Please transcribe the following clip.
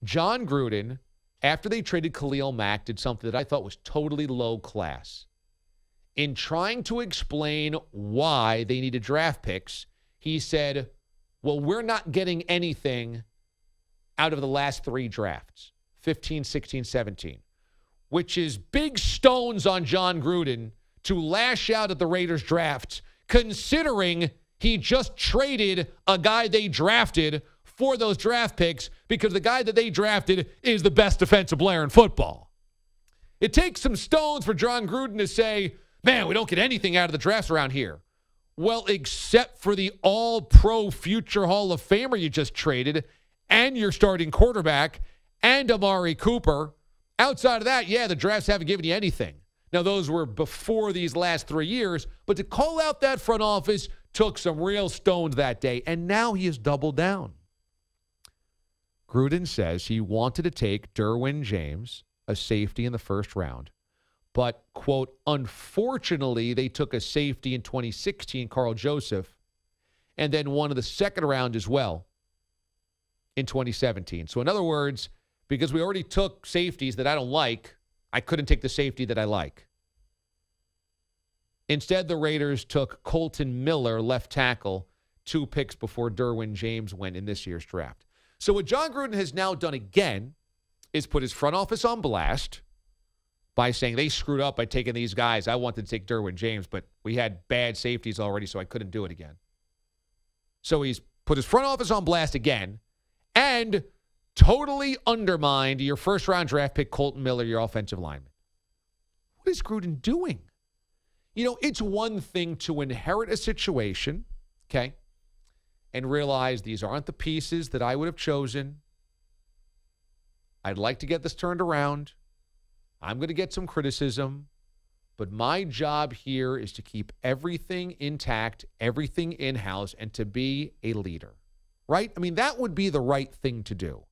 Jon Gruden, after they traded Khalil Mack, did something that I thought was totally low class. In trying to explain why they needed draft picks, he said, well, we're not getting anything out of the last 3 drafts, 15, 16, 17, which is big stones on Jon Gruden to lash out at the Raiders draft, considering he just traded a guy they drafted for those draft picks because the guy that they drafted is the best defensive player in football. It takes some stones for Jon Gruden to say, man, we don't get anything out of the drafts around here. Well, except for the all-pro future Hall of Famer you just traded and your starting quarterback and Amari Cooper. Outside of that, yeah, the drafts haven't given you anything. Now, those were before these last 3 years, but to call out that front office took some real stones that day, and now he has doubled down. Gruden says he wanted to take Derwin James, a safety in the first round, but, quote, unfortunately, they took a safety in 2016, Carl Joseph, and then one of the second round as well in 2017. So, in other words, because we already took safeties that I don't like, I couldn't take the safety that I like. Instead, the Raiders took Colton Miller, left tackle, 2 picks before Derwin James went in this year's draft. So what Jon Gruden has now done again is put his front office on blast by saying they screwed up by taking these guys. I wanted to take Derwin James, but we had bad safeties already, so I couldn't do it again. So he's put his front office on blast again and totally undermined your first-round draft pick, Colton Miller, your offensive lineman. What is Gruden doing? You know, it's one thing to inherit a situation, okay, and realize these aren't the pieces that I would have chosen. I'd like to get this turned around. I'm going to get some criticism, but my job here is to keep everything intact, everything in-house, and to be a leader, right? I mean, that would be the right thing to do.